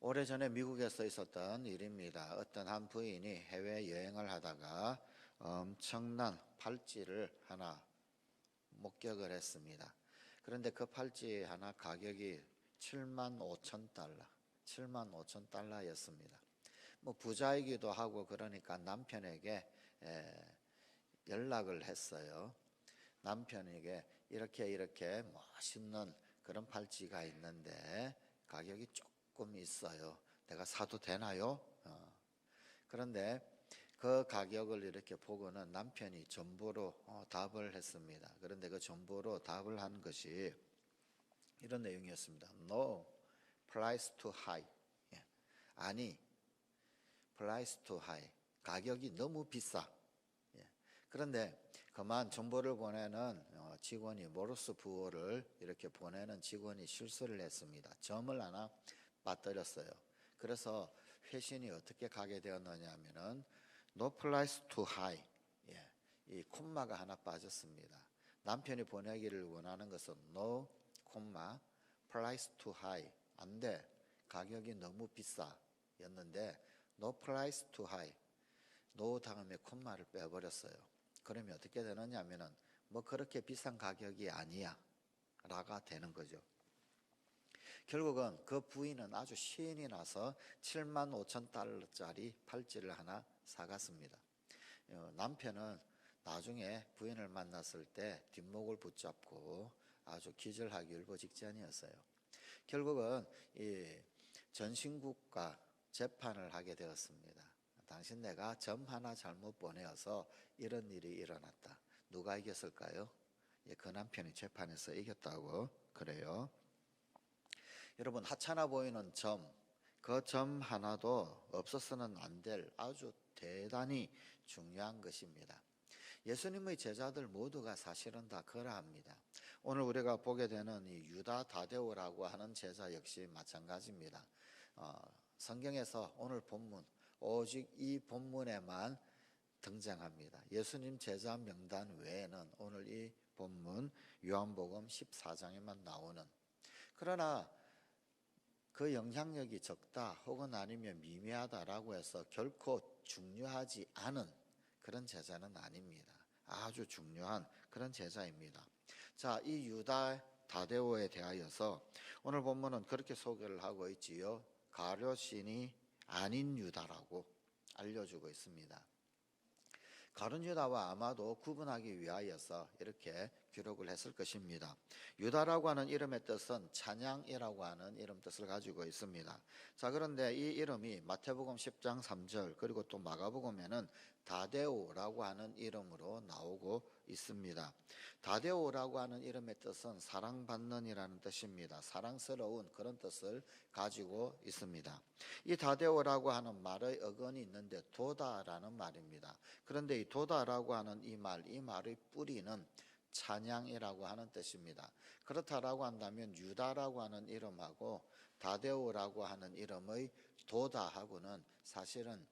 오래전에 미국에서 있었던 일입니다. 어떤 한 부인이 해외여행을 하다가 엄청난 팔찌를 하나 목격을 했습니다. 그런데 그 팔찌 하나 가격이 7만 5천 달러, 7만 5천 달러였습니다. 뭐 부자이기도 하고 그러니까 남편에게 연락을 했어요. 남편에게 이렇게 멋있는 그런 팔찌가 있는데 가격이 조금 있어요. 내가 사도 되나요? 그런데 그 가격을 이렇게 보고는 남편이 전보로 답을 했습니다. 그런데 그 전보로 답을 한 것이 이런 내용이었습니다. No, price too high. 예. 아니, price too high. 가격이 너무 비싸. 예. 그런데 그만 정보를 보내는 직원이 모르스 부호를 이렇게 보내는 직원이 실수를 했습니다. 점을 하나 빠뜨렸어요. 그래서 회신이 어떻게 가게 되었느냐 하면은 no price too high. 예. 이 콤마가 하나 빠졌습니다. 남편이 보내기를 원하는 것은 no, price too high. 안 돼. 가격이 너무 비싸. 였는데 no price too high. no 다음에 콤마를 빼버렸어요. 그러면 어떻게 되느냐 하면은 뭐 그렇게 비싼 가격이 아니야. 라가 되는 거죠. 결국은 그 부인은 아주 신이 나서 7만 5천 달러짜리 팔찌를 하나 사갔습니다. 남편은 나중에 부인을 만났을 때 뒷목을 붙잡고 아주 기절하기 일보 직전이었어요. 결국은 이 전신국과 재판을 하게 되었습니다. 당신 내가 점 하나 잘못 보내어서 이런 일이 일어났다. 누가 이겼을까요? 그 남편이 재판에서 이겼다고 그래요. 여러분, 하찮아 보이는 점, 그 점 하나도 없어서는 안 될 아주 대단히 중요한 것입니다. 예수님의 제자들 모두가 사실은 다 그러합니다. 오늘 우리가 보게 되는 이 유다 다데오라고 하는 제자 역시 마찬가지입니다. 성경에서 오늘 본문, 오직 이 본문에만 등장합니다. 예수님 제자 명단 외에는 오늘 이 본문 요한복음 14장에만 나오는, 그러나 그 영향력이 적다 혹은 아니면 미미하다라고 해서 결코 중요하지 않은 그런 제자는 아닙니다. 아주 중요한 그런 제자입니다. 자, 이 유다 다데오에 대하여서 오늘 본문은 그렇게 소개를 하고 있지요. 가룟신이 아닌 유다라고 알려주고 있습니다. 가룟 유다와 아마도 구분하기 위하여서 이렇게 기록을 했을 것입니다. 유다라고 하는 이름의 뜻은 찬양이라고 하는 이름 뜻을 가지고 있습니다. 자, 그런데 이 이름이 마태복음 10장 3절 그리고 또 마가복음에는 다데오라고 하는 이름으로 나오고 있습니다. 다데오라고 하는 이름의 뜻은 사랑받는 이라는 뜻입니다. 사랑스러운 그런 뜻을 가지고 있습니다. 이 다데오라고 하는 말의 어근이 있는데 도다라는 말입니다. 그런데 이 도다라고 하는 이 말의 뿌리는 찬양이라고 하는 뜻입니다. 그렇다라고 한다면 유다라고 하는 이름하고 다데오라고 하는 이름의 도다하고는 사실은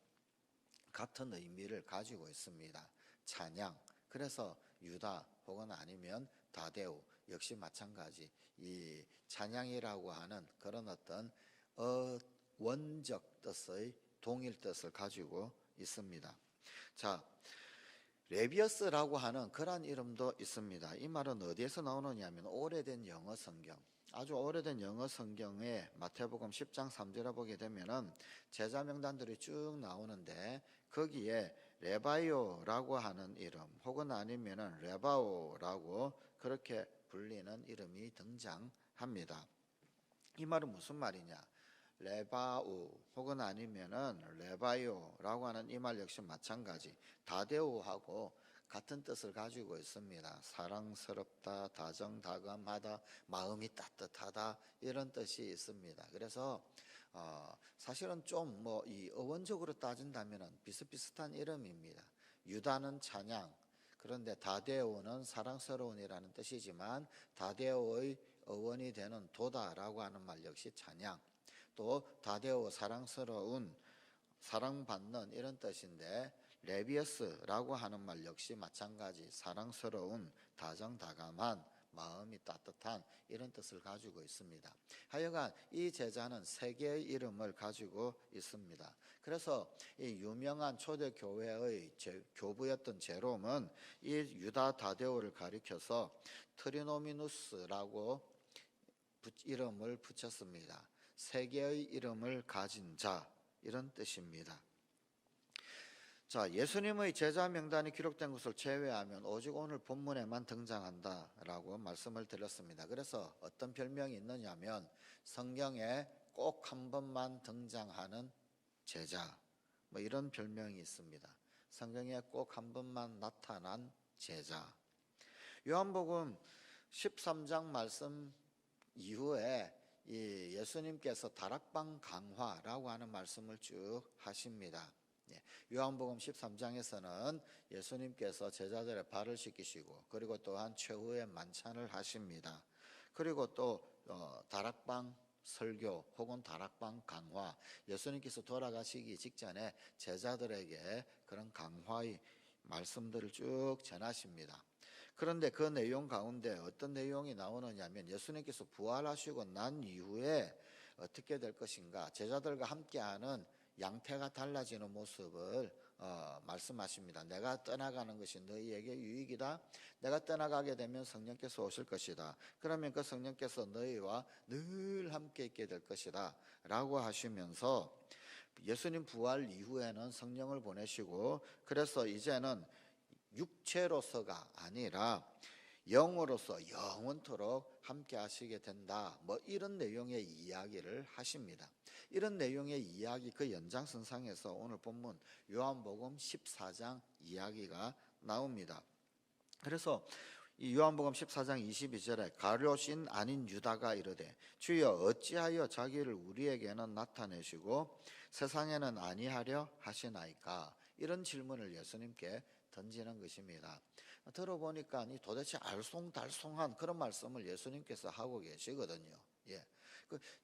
같은 의미를 가지고 있습니다. 찬양. 그래서 유다 혹은 아니면 다데오 역시 마찬가지 이 찬양이라고 하는 그런 어떤 원적 뜻의 동일 뜻을 가지고 있습니다. 자, 레비어스라고 하는 그러한 이름도 있습니다. 이 말은 어디에서 나오느냐 하면 오래된 영어 성경, 아주 오래된 영어 성경에 마태복음 10장 3절에 보게 되면은 제자 명단들이 쭉 나오는데 거기에 레바이오라고 하는 이름 혹은 아니면은 레바오라고 그렇게 불리는 이름이 등장합니다. 이 말은 무슨 말이냐? 레바우 혹은 아니면은 레바이오라고 하는 이 말 역시 마찬가지 다데오하고 같은 뜻을 가지고 있습니다. 사랑스럽다, 다정다감하다, 마음이 따뜻하다 이런 뜻이 있습니다. 그래서 사실은 좀 뭐 이 어원적으로 따진다면은 비슷비슷한 이름입니다. 유다는 찬양, 그런데 다데오는 사랑스러운이라는 뜻이지만 다데오의 어원이 되는 도다라고 하는 말 역시 찬양, 또 다데오 사랑스러운, 사랑받는 이런 뜻인데 레비어스라고 하는 말 역시 마찬가지 사랑스러운, 다정다감한, 마음이 따뜻한 이런 뜻을 가지고 있습니다. 하여간 이 제자는 세 개의 이름을 가지고 있습니다. 그래서 이 유명한 초대 교회의 교부였던 제롬은 이 유다 다데오를 가리켜서 트리노미누스라고 이름을 붙였습니다. 세 개의 이름을 가진 자, 이런 뜻입니다. 자, 예수님의 제자 명단이 기록된 것을 제외하면 오직 오늘 본문에만 등장한다라고 말씀을 드렸습니다. 그래서 어떤 별명이 있느냐면 성경에 꼭 한 번만 등장하는 제자, 뭐 이런 별명이 있습니다. 성경에 꼭 한 번만 나타난 제자. 요한복음 13장 말씀 이후에 이 예수님께서 다락방 강화라고 하는 말씀을 쭉 하십니다. 요한복음 13장에서는 예수님께서 제자들의 발을 씻기시고 그리고 또한 최후의 만찬을 하십니다. 그리고 또 다락방 설교 혹은 다락방 강화, 예수님께서 돌아가시기 직전에 제자들에게 그런 강화의 말씀들을 쭉 전하십니다. 그런데 그 내용 가운데 어떤 내용이 나오느냐면 예수님께서 부활하시고 난 이후에 어떻게 될 것인가, 제자들과 함께하는 양태가 달라지는 모습을 말씀하십니다. 내가 떠나가는 것이 너희에게 유익이다. 내가 떠나가게 되면 성령께서 오실 것이다. 그러면 그 성령께서 너희와 늘 함께 있게 될 것이다 라고 하시면서 예수님 부활 이후에는 성령을 보내시고 그래서 이제는 육체로서가 아니라 영으로서 영원토록 함께 하시게 된다, 뭐 이런 내용의 이야기를 하십니다. 이런 내용의 이야기 그 연장선상에서 오늘 본문 요한복음 14장 이야기가 나옵니다. 그래서 이 요한복음 14장 22절에 가룟인 아닌 유다가 이르되 주여 어찌하여 자기를 우리에게는 나타내시고 세상에는 아니하려 하시나이까, 이런 질문을 예수님께 던지는 것입니다. 들어보니까 이 도대체 알쏭달쏭한 그런 말씀을 예수님께서 하고 계시거든요.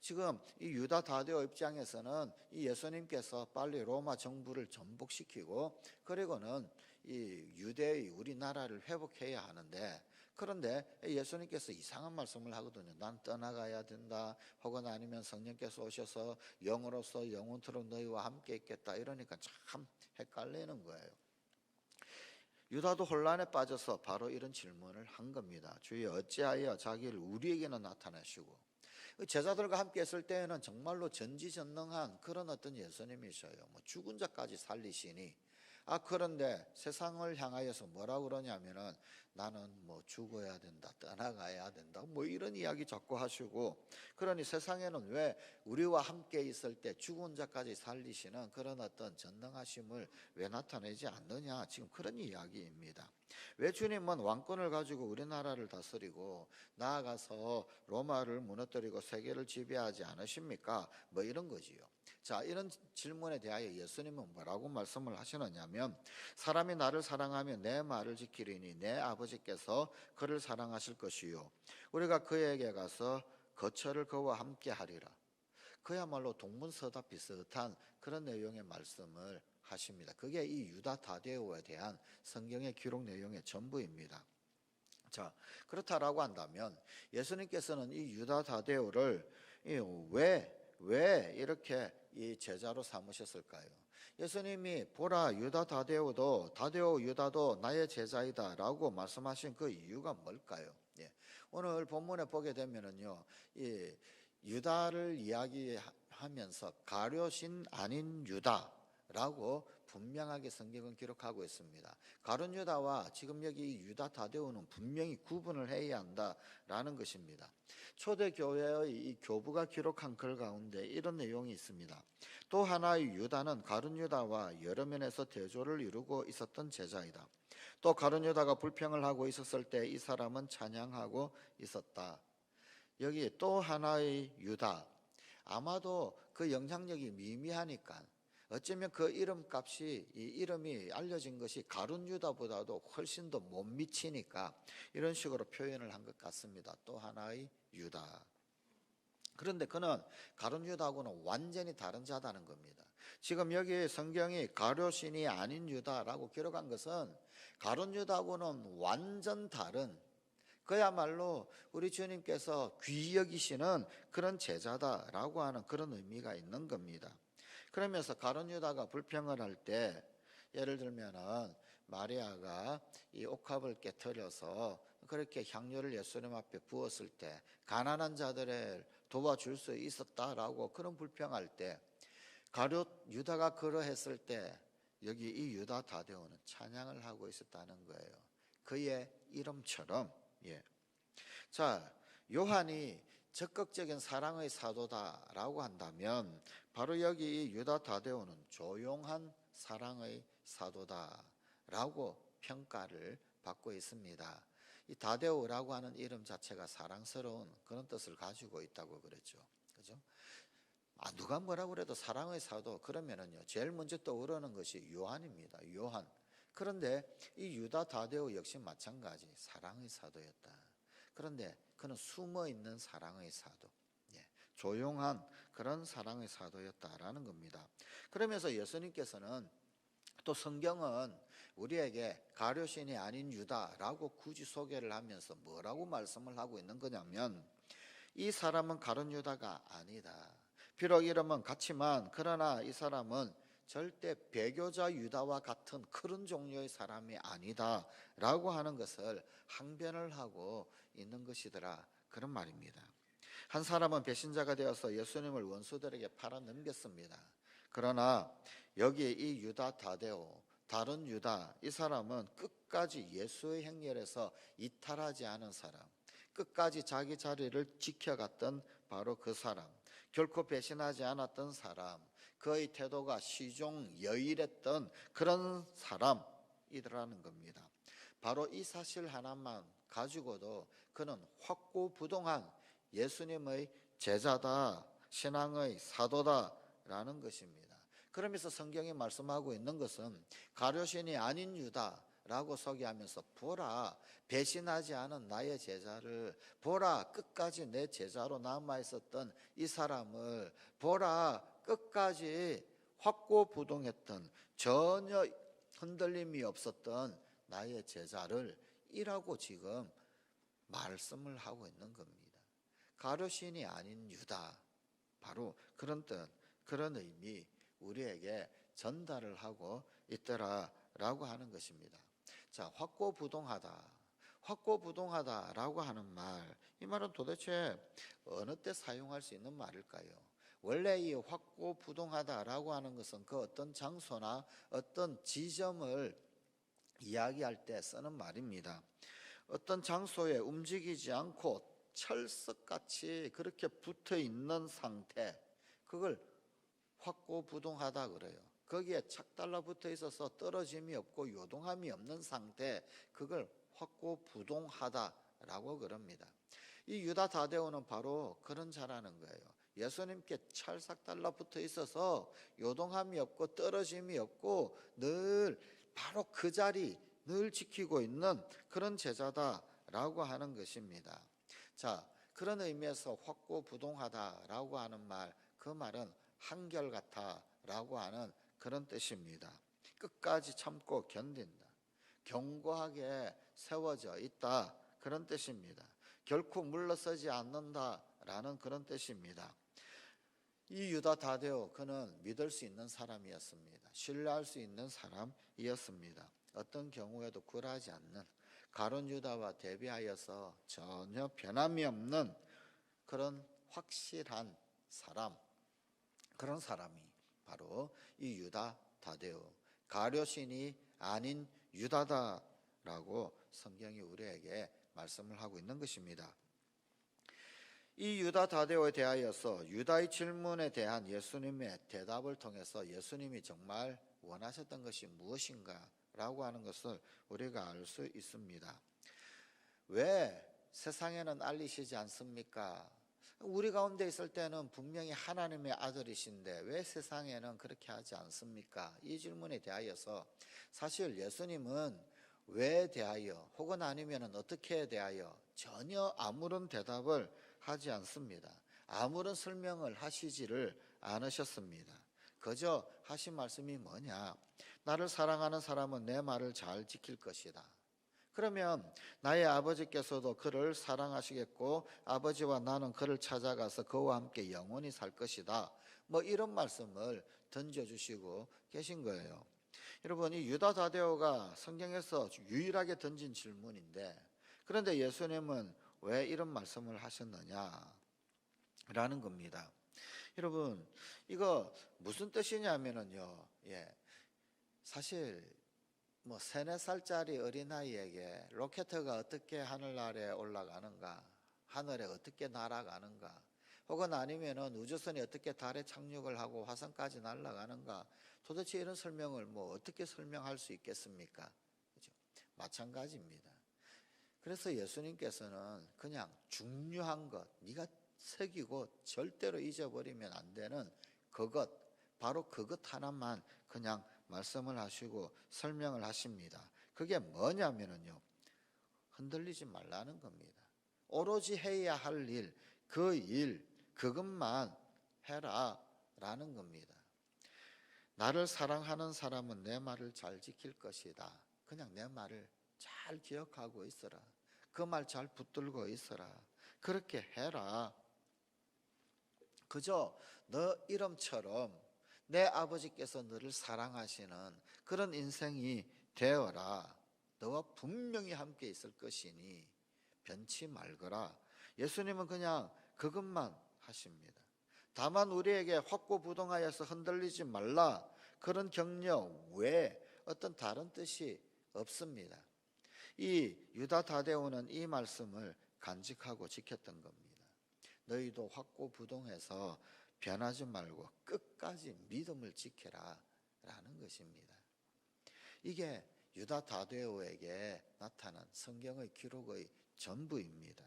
지금 이 유다 다데오 입장에서는 이 예수님께서 빨리 로마 정부를 전복시키고 그리고는 이 유대의 우리나라를 회복해야 하는데, 그런데 예수님께서 이상한 말씀을 하거든요. 난 떠나가야 된다, 혹은 아니면 성령께서 오셔서 영으로서 영원토록 너희와 함께 있겠다, 이러니까 참 헷갈리는 거예요. 유다도 혼란에 빠져서 바로 이런 질문을 한 겁니다. 주여 어찌하여 자기를 우리에게는 나타내시고, 제자들과 함께 했을 때에는 정말로 전지전능한 그런 어떤 예수님이셔요. 뭐 죽은 자까지 살리시니, 그런데 세상을 향하여서 뭐라고 그러냐면은 나는 뭐 죽어야 된다, 떠나가야 된다, 뭐 이런 이야기 자꾸 하시고, 그러니 세상에는 왜 우리와 함께 있을 때 죽은 자까지 살리시는 그런 어떤 전능하심을 왜 나타내지 않느냐, 지금 그런 이야기입니다. 왜 주님은 왕권을 가지고 우리나라를 다스리고 나아가서 로마를 무너뜨리고 세계를 지배하지 않으십니까? 뭐 이런 거지요. 자, 이런 질문에 대하여 예수님은 뭐라고 말씀을 하시느냐면, 사람이 나를 사랑하면 내 말을 지키리니 내 아버지께서 그를 사랑하실 것이요 우리가 그에게 가서 거처를 그와 함께 하리라. 그야말로 동문서답 비슷한 그런 내용의 말씀을 하십니다. 그게 이 유다 다데오에 대한 성경의 기록 내용의 전부입니다. 자, 그렇다라고 한다면 예수님께서는 이 유다 다데오를 왜 이렇게 이 제자로 삼으셨을까요? 예수님이 보라 유다 다데오 유다도 나의 제자이다 라고 말씀하신 그 이유가 뭘까요? 오늘 본문에 보게 되면은요, 이 유다를 이야기하면서 가룟인 아닌 유다라고 분명하게 성경은 기록하고 있습니다. 가룟 유다와 지금 여기 이 유다 다데오는 분명히 구분을 해야 한다라는 것입니다. 초대교회의 이 교부가 기록한 글 가운데 이런 내용이 있습니다. 또 하나의 유다는 가룟 유다와 여러 면에서 대조를 이루고 있었던 제자이다. 또 가룟 유다가 불평을 하고 있었을 때 이 사람은 찬양하고 있었다. 여기 또 하나의 유다, 아마도 그 영향력이 미미하니까 어쩌면 그 이름값이, 이 이름이 알려진 것이 가룟 유다보다도 훨씬 더 못 미치니까 이런 식으로 표현을 한 것 같습니다. 또 하나의 유다. 그런데 그는 가룟 유다하고는 완전히 다른 자다는 겁니다. 지금 여기 성경이 가룟인이 아닌 유다라고 기록한 것은 가룟 유다하고는 완전 다른, 그야말로 우리 주님께서 귀히 여기시는 그런 제자다라고 하는 그런 의미가 있는 겁니다. 그러면서 가룟 유다가 불평을 할 때, 예를 들면은 마리아가 이 옥합을 깨뜨려서 그렇게 향료를 예수님 앞에 부었을 때 가난한 자들을 도와줄 수 있었다라고 그런 불평할 때, 가룟 유다가 그러했을 때 여기 이 유다 다데오는 찬양을 하고 있었다는 거예요. 그의 이름처럼. 예. 자, 요한이 적극적인 사랑의 사도다라고 한다면 바로 여기 이 유다 다데오는 조용한 사랑의 사도다라고 평가를 받고 있습니다. 이 다데오라고 하는 이름 자체가 사랑스러운 그런 뜻을 가지고 있다고 그랬죠. 그죠? 누가 뭐라고 그래도 사랑의 사도 그러면은요, 제일 먼저 떠오르는 것이 요한입니다. 요한. 그런데 이 유다 다데오 역시 마찬가지 사랑의 사도였다. 그런데 그는 숨어 있는 사랑의 사도, 조용한 그런 사랑의 사도였다라는 겁니다. 그러면서 예수님께서는 또 성경은 우리에게 가룟신이 아닌 유다라고 굳이 소개를 하면서 뭐라고 말씀을 하고 있는 거냐면, 이 사람은 가룟 유다가 아니다. 비록 이름은 같지만 그러나 이 사람은 절대 배교자 유다와 같은 그런 종류의 사람이 아니다 라고 하는 것을 항변을 하고 있는 것이더라, 그런 말입니다. 한 사람은 배신자가 되어서 예수님을 원수들에게 팔아 넘겼습니다. 그러나 여기 이 유다 다데오, 다른 유다, 이 사람은 끝까지 예수의 행렬에서 이탈하지 않은 사람, 끝까지 자기 자리를 지켜갔던 바로 그 사람, 결코 배신하지 않았던 사람, 그의 태도가 시종여일했던 그런 사람이더라는 겁니다. 바로 이 사실 하나만 가지고도 그는 확고부동한 예수님의 제자다, 신앙의 사도다라는 것입니다. 그러면서 성경이 말씀하고 있는 것은 가룟신이 아닌 유다라고 소개하면서, 보라 배신하지 않은 나의 제자를, 보라 끝까지 내 제자로 남아있었던 이 사람을, 보라 끝까지 확고부동했던 전혀 흔들림이 없었던 나의 제자를 이라고 지금 말씀을 하고 있는 겁니다. 가룟신이 아닌 유다, 바로 그런 뜻, 그런 의미 우리에게 전달을 하고 있더라라고 하는 것입니다. 자, 확고부동하다라고 하는 말, 이 말은 도대체 어느 때 사용할 수 있는 말일까요? 원래 이 확고부동하다라고 하는 것은 그 어떤 장소나 어떤 지점을 이야기할 때 쓰는 말입니다. 어떤 장소에 움직이지 않고 철석같이 그렇게 붙어 있는 상태, 그걸 확고부동하다 그래요. 거기에 착 달라붙어 있어서 떨어짐이 없고 요동함이 없는 상태, 그걸 확고부동하다라고 그럽니다. 이 유다 다데오는 바로 그런 자라는 거예요. 예수님께 찰싹 달라붙어 있어서 요동함이 없고 떨어짐이 없고 늘 바로 그 자리 늘 지키고 있는 그런 제자다라고 하는 것입니다. 자, 그런 의미에서 확고부동하다라고 하는 말, 그 말은 한결같다라고 하는 그런 뜻입니다. 끝까지 참고 견딘다, 견고하게 세워져 있다, 그런 뜻입니다. 결코 물러서지 않는다라는 그런 뜻입니다. 이 유다 다데오, 그는 믿을 수 있는 사람이었습니다. 신뢰할 수 있는 사람이었습니다. 어떤 경우에도 굴하지 않는, 가룟 유다와 대비하여서 전혀 변함이 없는 그런 확실한 사람, 그런 사람이 바로 이 유다 다데오, 가룟신이 아닌 유다다라고 성경이 우리에게 말씀을 하고 있는 것입니다. 이 유다 다데오에 대하여서 유다의 질문에 대한 예수님의 대답을 통해서 예수님이 정말 원하셨던 것이 무엇인가 라고 하는 것을 우리가 알 수 있습니다. 왜 세상에는 알리시지 않습니까? 우리 가운데 있을 때는 분명히 하나님의 아들이신데 왜 세상에는 그렇게 하지 않습니까? 이 질문에 대하여서 사실 예수님은 왜 대하여 혹은 아니면 어떻게 대하여 전혀 아무런 대답을 하지 않습니다. 아무런 설명을 하시지를 않으셨습니다. 그저 하신 말씀이 뭐냐? 나를 사랑하는 사람은 내 말을 잘 지킬 것이다. 그러면 나의 아버지께서도 그를 사랑하시겠고 아버지와 나는 그를 찾아가서 그와 함께 영원히 살 것이다. 뭐 이런 말씀을 던져주시고 계신 거예요. 여러분, 이 유다 다데오가 성경에서 유일하게 던진 질문인데, 그런데 예수님은 왜 이런 말씀을 하셨느냐 라는 겁니다. 여러분, 이거 무슨 뜻이냐면요, 사실 뭐 3, 4살짜리 어린아이에게 로켓가 어떻게 하늘나라에 올라가는가, 하늘에 어떻게 날아가는가, 혹은 아니면은 우주선이 어떻게 달에 착륙을 하고 화성까지 날아가는가, 도대체 이런 설명을 뭐 어떻게 설명할 수 있겠습니까? 그죠? 마찬가지입니다. 그래서 예수님께서는 그냥 중요한 것, 네가 새기고 절대로 잊어버리면 안 되는 그것, 바로 그것 하나만 그냥 말씀을 하시고 설명을 하십니다. 그게 뭐냐면요, 흔들리지 말라는 겁니다. 오로지 해야 할 일, 그 일, 그것만 해라 라는 겁니다. 나를 사랑하는 사람은 내 말을 잘 지킬 것이다. 그냥 내 말을 잘 기억하고 있어라. 그 말 잘 붙들고 있어라. 그렇게 해라. 그저 너 이름처럼 내 아버지께서 너를 사랑하시는 그런 인생이 되어라. 너와 분명히 함께 있을 것이니 변치 말거라. 예수님은 그냥 그것만 하십니다. 다만 우리에게 확고부동하여서 흔들리지 말라, 그런 격려 외에 어떤 다른 뜻이 없습니다. 이 유다 다데오는 이 말씀을 간직하고 지켰던 겁니다. 너희도 확고부동해서 변하지 말고 끝까지 믿음을 지켜라 라는 것입니다. 이게 유다 다데오에게 나타난 성경의 기록의 전부입니다.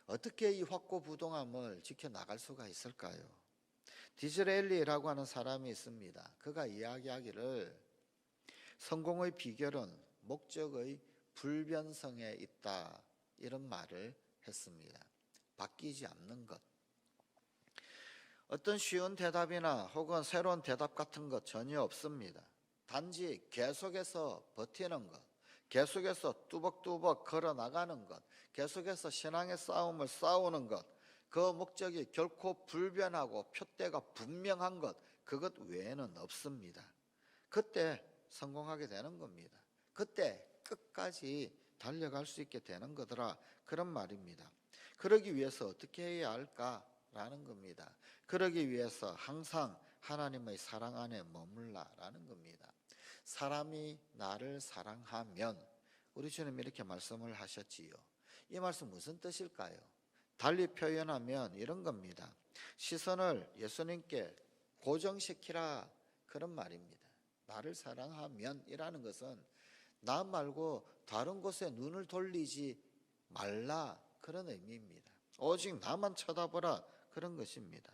어떻게 이 확고부동함을 지켜나갈 수가 있을까요? 디즈레일리라고 하는 사람이 있습니다. 그가 이야기하기를 성공의 비결은 목적의 불변성에 있다, 이런 말을 했습니다. 바뀌지 않는 것. 어떤 쉬운 대답이나 혹은 새로운 대답 같은 것 전혀 없습니다. 단지 계속해서 버티는 것, 계속해서 뚜벅뚜벅 걸어나가는 것, 계속해서 신앙의 싸움을 싸우는 것, 그 목적이 결코 불변하고 표대가 분명한 것, 그것 외에는 없습니다. 그때 성공하게 되는 겁니다. 그때 끝까지 달려갈 수 있게 되는 거더라, 그런 말입니다. 그러기 위해서 어떻게 해야 할까라는 겁니다. 그러기 위해서 항상 하나님의 사랑 안에 머물라라는 겁니다. 사람이 나를 사랑하면, 우리 주님 이렇게 말씀을 하셨지요. 이 말씀 무슨 뜻일까요? 달리 표현하면 이런 겁니다. 시선을 예수님께 고정시키라, 그런 말입니다. 나를 사랑하면 이라는 것은 나 말고 다른 곳에 눈을 돌리지 말라, 그런 의미입니다. 오직 나만 쳐다보라, 그런 것입니다.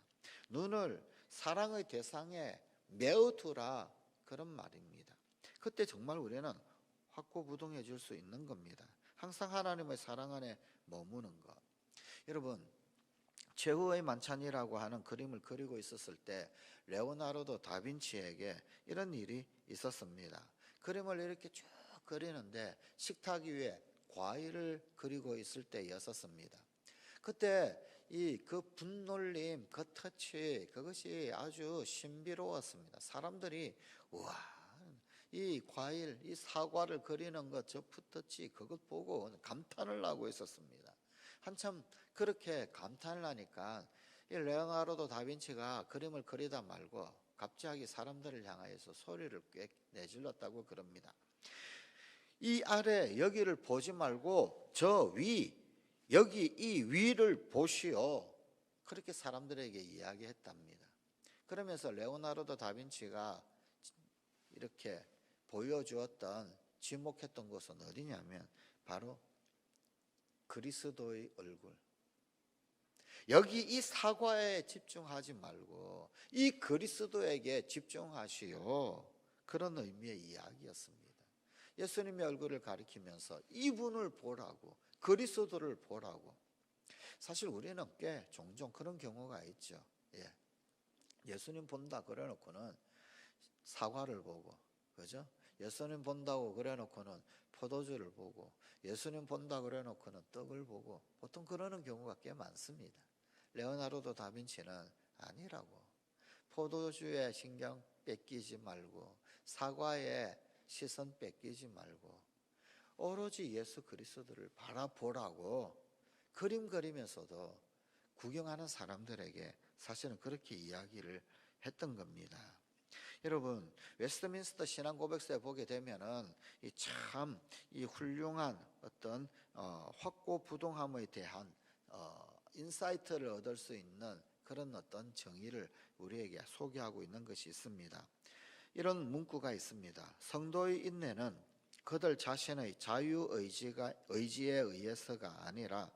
눈을 사랑의 대상에 매어 두라, 그런 말입니다. 그때 정말 우리는 확고부동해질 수 있는 겁니다. 항상 하나님의 사랑 안에 머무는 것. 여러분, 최후의 만찬이라고 하는 그림을 그리고 있었을 때 레오나르도 다빈치에게 이런 일이 있었습니다. 그림을 이렇게 쭉 그리는데 식탁 위에 과일을 그리고 있을 때였었습니다. 그때 그 분놀림, 그 터치, 그것이 아주 신비로웠습니다. 사람들이 우와, 이 과일, 이 사과를 그리는 것, 저 풋터치, 그것 보고 감탄을 하고 있었습니다. 한참 그렇게 감탄을 하니까 이 레오나르도 다빈치가 그림을 그리다 말고 갑자기 사람들을 향하여서 소리를 꽤 내질렀다고 그럽니다. 이 아래 여기를 보지 말고 저 위, 여기 이 위를 보시오, 그렇게 사람들에게 이야기했답니다. 그러면서 레오나르도 다빈치가 이렇게 보여주었던, 지목했던 곳은 어디냐면 바로 그리스도의 얼굴. 여기 이 사과에 집중하지 말고 이 그리스도에게 집중하시오, 그런 의미의 이야기였습니다. 예수님의 얼굴을 가리키면서 이분을 보라고, 그리스도를 보라고. 사실 우리는 꽤 종종 그런 경우가 있죠. 예수님 본다 그래 놓고는 사과를 보고, 그죠? 예수님 본다고 그래 놓고는 포도주를 보고, 예수님 본다 그래 놓고는 떡을 보고, 보통 그러는 경우가 꽤 많습니다. 레오나르도 다빈치는 아니라고. 포도주에 신경 뺏기지 말고, 사과에 시선 뺏기지 말고, 오로지 예수 그리스도를 바라보라고 그림 그리면서도 구경하는 사람들에게 사실은 그렇게 이야기를 했던 겁니다. 여러분, 웨스트민스터 신앙 고백서에 보게 되면은 이 훌륭한 어떤 확고부동함에 대한 인사이트를 얻을 수 있는 그런 어떤 정의를 우리에게 소개하고 있는 것이 있습니다. 이런 문구가 있습니다. 성도의 인내는 그들 자신의 의지에 의해서가 아니라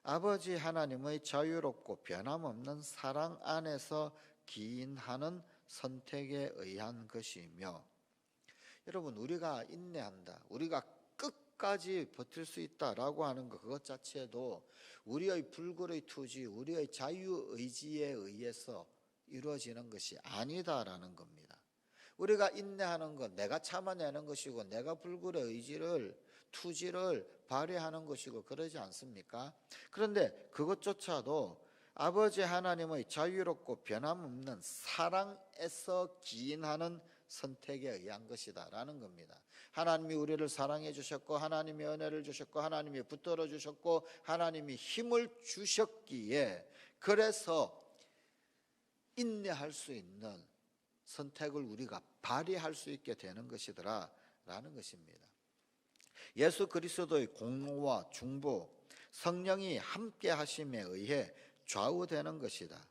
아버지 하나님의 자유롭고 변함없는 사랑 안에서 기인하는 선택에 의한 것이며, 여러분, 우리가 인내한다, 우리가 끝까지 버틸 수 있다라고 하는 것, 그것 자체도 우리의 불굴의 투지, 우리의 자유의지에 의해서 이루어지는 것이 아니다라는 겁니다. 우리가 인내하는 것, 내가 참아내는 것이고, 내가 불굴의 의지를, 투지를 발휘하는 것이고 그러지 않습니까? 그런데 그것조차도 아버지 하나님의 자유롭고 변함없는 사랑에서 기인하는 선택에 의한 것이다라는 겁니다. 하나님이 우리를 사랑해 주셨고, 하나님이 은혜를 주셨고, 하나님이 붙들어 주셨고, 하나님이 힘을 주셨기에, 그래서 인내할 수 있는 선택을 우리가 발휘할 수 있게 되는 것이더라 라는 것입니다. 예수 그리스도의 공로와 중보, 성령이 함께 하심에 의해 좌우되는 것이다.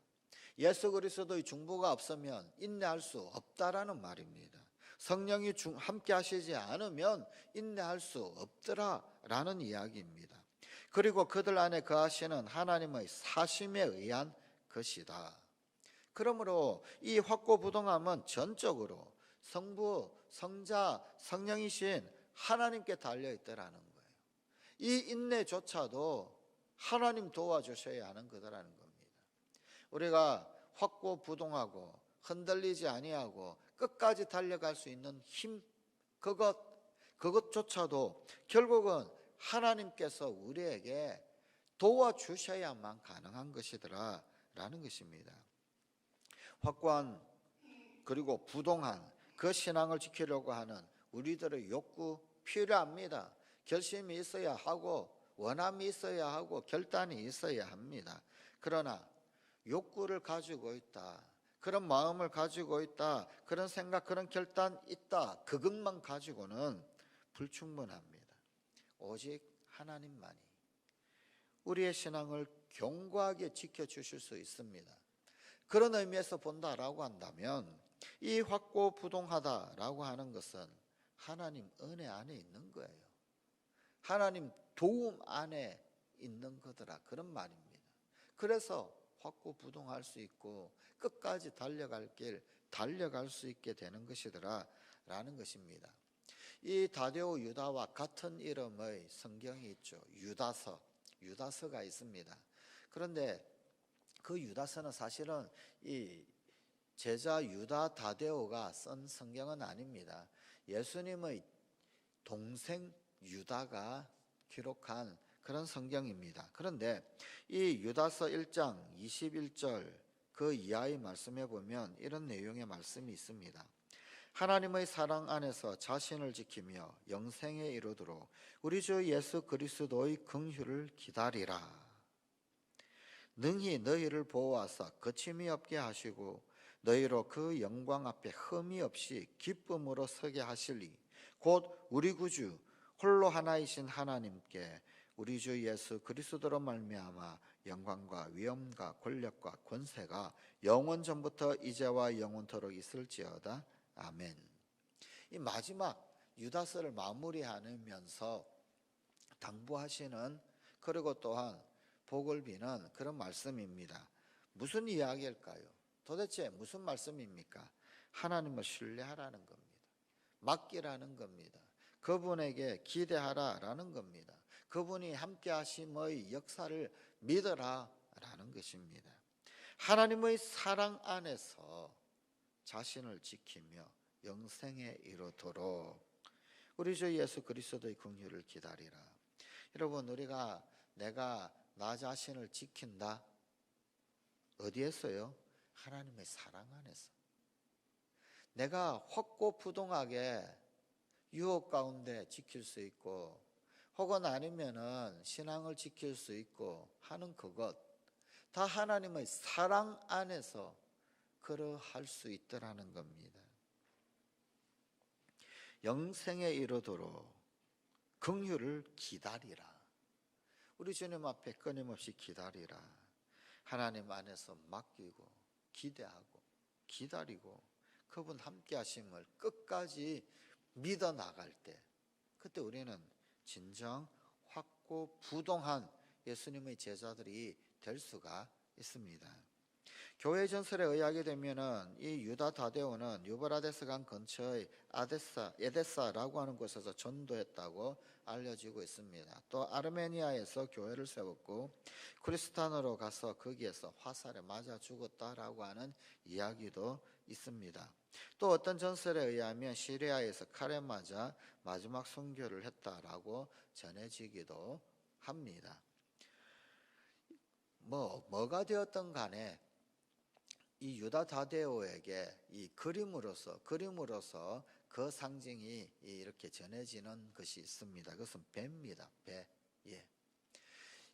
예수 그리스도의 중보가 없으면 인내할 수 없다라는 말입니다. 성령이 함께 하시지 않으면 인내할 수 없더라라는 이야기입니다. 그리고 그들 안에 거하시는 하나님의 사심에 의한 것이다. 그러므로 이 확고부동함은 전적으로 성부, 성자, 성령이신 하나님께 달려있다라는 거예요. 이 인내조차도 하나님 도와주셔야 하는 거다라는 겁니다. 우리가 확고부동하고 흔들리지 아니하고 끝까지 달려갈 수 있는 힘, 그것조차도 결국은 하나님께서 우리에게 도와주셔야만 가능한 것이더라 라는 것입니다. 확고한 그리고 부동한 그 신앙을 지키려고 하는 우리들의 욕구 필요합니다. 결심이 있어야 하고, 원함이 있어야 하고, 결단이 있어야 합니다. 그러나 욕구를 가지고 있다, 그런 마음을 가지고 있다, 그런 생각, 그런 결단 있다, 그것만 가지고는 불충분합니다. 오직 하나님만이 우리의 신앙을 견고하게 지켜주실 수 있습니다. 그런 의미에서 본다라고 한다면, 이 확고부동하다라고 하는 것은 하나님 은혜 안에 있는 거예요. 하나님 도움 안에 있는 거더라, 그런 말입니다. 그래서 확고부동할 수 있고 끝까지 달려갈 길 달려갈 수 있게 되는 것이더라 라는 것입니다. 이 다데오 유다와 같은 이름의 성경이 있죠. 유다서가 있습니다. 그런데 그 유다서는 사실은 이 제자 유다 다데오가 쓴 성경은 아닙니다. 예수님의 동생 유다가 기록한 그런 성경입니다. 그런데 이 유다서 1장 21절 그 이하의 말씀에 보면 이런 내용의 말씀이 있습니다. 하나님의 사랑 안에서 자신을 지키며 영생에 이르도록 우리 주 예수 그리스도의 긍휼을 기다리라. 능히 너희를 보호하사 거침이 없게 하시고 너희로 그 영광 앞에 흠이 없이 기쁨으로 서게 하시리. 곧 우리 구주 홀로 하나이신 하나님께 우리 주 예수 그리스도로 말미암아 영광과 위엄과 권력과 권세가 영원 전부터 이제와 영원토록 있을지어다. 아멘. 이 마지막 유다서를 마무리하면서 당부하시는, 그리고 또한 복을 비는 그런 말씀입니다. 무슨 이야기일까요? 도대체 무슨 말씀입니까? 하나님을 신뢰하라는 겁니다. 맡기라는 겁니다. 그분에게 기대하라라는 겁니다. 그분이 함께 하심의 역사를 믿어라라는 것입니다. 하나님의 사랑 안에서 자신을 지키며 영생에 이르도록 우리 주 예수 그리스도의 긍휼을 기다리라. 여러분, 내가 나 자신을 지킨다. 어디에서요? 하나님의 사랑 안에서. 내가 확고부동하게 유혹 가운데 지킬 수 있고, 혹은 아니면은 신앙을 지킬 수 있고 하는 그것, 다 하나님의 사랑 안에서 그러할 수 있더라는 겁니다. 영생에 이르도록 긍휼을 기다리라. 우리 주님 앞에 끊임없이 기다리라. 하나님 안에서 맡기고 기대하고 기다리고 그분 함께 하심을 끝까지 믿어 나갈 때, 그때 우리는 진정 확고부동한 예수님의 제자들이 될 수가 있습니다. 교회 전설에 의하게 되면은 이 유다 다데오는 유브라데스 강 근처의 에데사라고 하는 곳에서 전도했다고 알려지고 있습니다. 또 아르메니아에서 교회를 세웠고 크리스탄으로 가서 거기에서 화살에 맞아 죽었다라고 하는 이야기도 있습니다. 또 어떤 전설에 의하면 시리아에서 칼에 맞아 마지막 순교를 했다라고 전해지기도 합니다. 뭐가 되었든 간에 이 유다 다데오에게 이 그림으로서 그 상징이 이렇게 전해지는 것이 있습니다. 그것은 배입니다. 배. 예.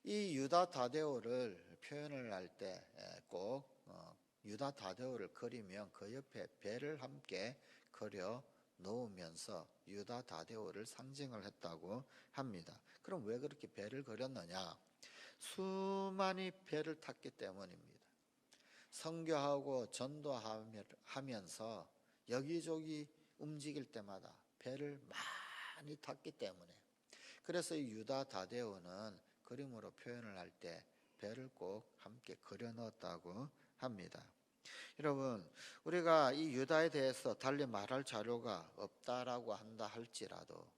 이 유다 다데오를 표현을 할 때 꼭 유다 다데오를 그리면 그 옆에 배를 함께 그려 놓으면서 유다 다데오를 상징을 했다고 합니다. 그럼 왜 그렇게 배를 그렸느냐? 수많이 배를 탔기 때문입니다. 선교하고 전도하면서 여기저기 움직일 때마다 배를 많이 탔기 때문에, 그래서 이 유다 다데오는 그림으로 표현을 할 때 배를 꼭 함께 그려 넣었다고 합니다. 여러분, 우리가 이 유다에 대해서 달리 말할 자료가 없다라고 한다 할지라도,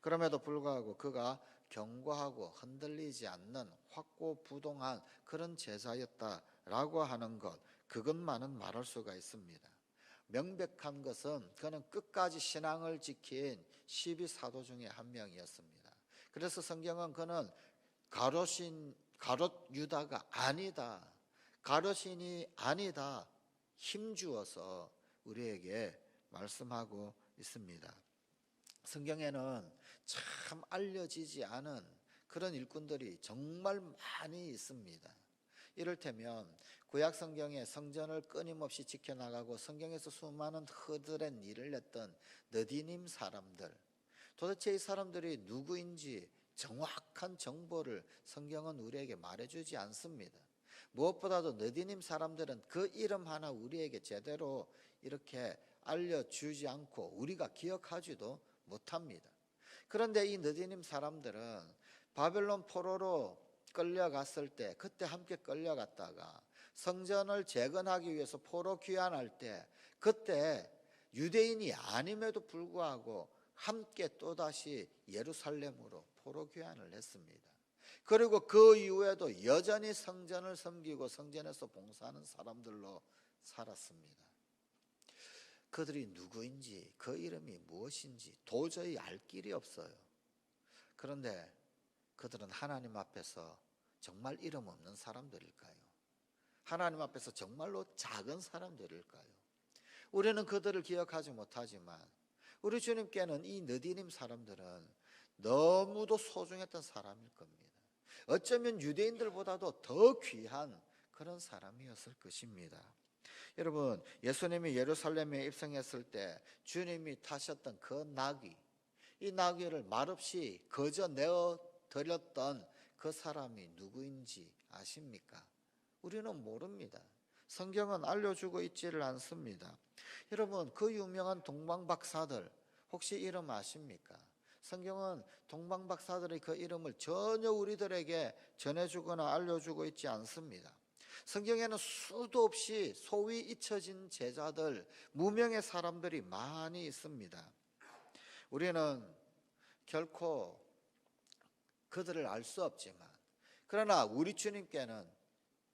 그럼에도 불구하고 그가 견고하고 흔들리지 않는 확고부동한 그런 제자였다라고 하는 것, 그것만은 말할 수가 있습니다. 명백한 것은 그는 끝까지 신앙을 지킨 12사도 중에 한 명이었습니다. 그래서 성경은 그는 가롯 유다가 아니다, 가롯인이 아니다, 힘주어서 우리에게 말씀하고 있습니다. 성경에는 참 알려지지 않은 그런 일꾼들이 정말 많이 있습니다. 이를테면 구약 성경에 성전을 끊임없이 지켜나가고 성경에서 수많은 흐드렛 일을 했던 느디님 사람들, 도대체 이 사람들이 누구인지 정확한 정보를 성경은 우리에게 말해주지 않습니다. 무엇보다도 느디님 사람들은 그 이름 하나 우리에게 제대로 이렇게 알려주지 않고 우리가 기억하지도 못합니다. 그런데 이 느디님 사람들은 바벨론 포로로 끌려갔을 때, 그때 함께 끌려갔다가 성전을 재건하기 위해서 포로 귀환할 때, 그때 유대인이 아님에도 불구하고 함께 또다시 예루살렘으로 포로 귀환을 했습니다. 그리고 그 이후에도 여전히 성전을 섬기고 성전에서 봉사하는 사람들로 살았습니다. 그들이 누구인지, 그 이름이 무엇인지 도저히 알 길이 없어요. 그런데 그들은 하나님 앞에서 정말 이름 없는 사람들일까요? 하나님 앞에서 정말로 작은 사람들일까요? 우리는 그들을 기억하지 못하지만 우리 주님께는 이 느디님 사람들은 너무도 소중했던 사람일 겁니다. 어쩌면 유대인들보다도 더 귀한 그런 사람이었을 것입니다. 여러분, 예수님이 예루살렘에 입성했을 때 주님이 타셨던 그 나귀, 이 나귀를 말없이 거저 내어 드렸던 그 사람이 누구인지 아십니까? 우리는 모릅니다. 성경은 알려주고 있지를 않습니다. 여러분, 그 유명한 동방박사들 혹시 이름 아십니까? 성경은 동방박사들의 그 이름을 전혀 우리들에게 전해주거나 알려주고 있지 않습니다. 성경에는 수도 없이 소위 잊혀진 제자들, 무명의 사람들이 많이 있습니다. 우리는 결코 그들을 알 수 없지만, 그러나 우리 주님께는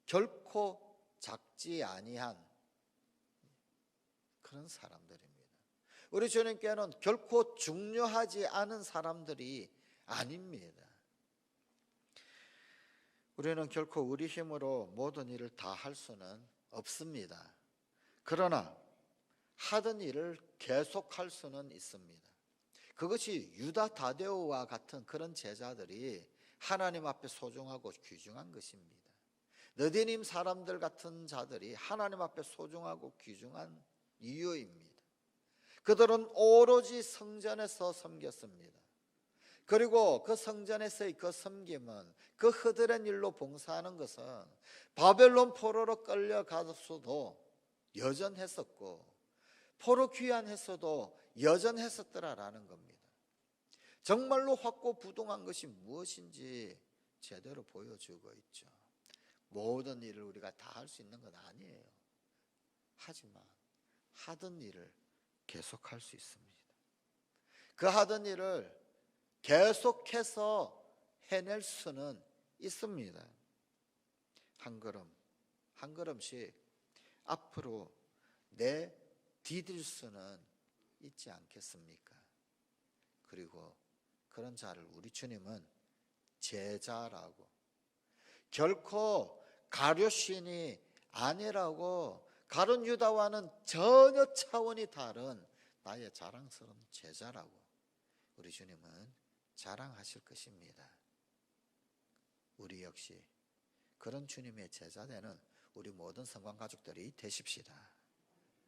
결코 작지 아니한 그런 사람들입니다. 우리 주님께는 결코 중요하지 않은 사람들이 아닙니다. 우리는 결코 우리 힘으로 모든 일을 다 할 수는 없습니다. 그러나 하던 일을 계속할 수는 있습니다. 그것이 유다 다데오와 같은 그런 제자들이 하나님 앞에 소중하고 귀중한 것입니다. 느디님 사람들 같은 자들이 하나님 앞에 소중하고 귀중한 이유입니다. 그들은 오로지 성전에서 섬겼습니다. 그리고 그 성전에서의 그 섬김은, 그 허드렛 일로 봉사하는 것은 바벨론 포로로 끌려가서도 여전했었고 포로 귀환했어도 여전했었더라라는 겁니다. 정말로 확고부동한 것이 무엇인지 제대로 보여주고 있죠. 모든 일을 우리가 다 할 수 있는 건 아니에요. 하지만 하던 일을 계속할 수 있습니다. 그 하던 일을 계속해서 해낼 수는 있습니다. 한 걸음 한 걸음씩 앞으로 디딜 수는 있지 않겠습니까? 그리고 그런 자를 우리 주님은 제자라고, 결코 가룟신이 아니라고, 가룟 유다와는 전혀 차원이 다른 나의 자랑스러운 제자라고 우리 주님은 자랑하실 것입니다. 우리 역시 그런 주님의 제자 되는 우리 모든 성관 가족들이 되십시다.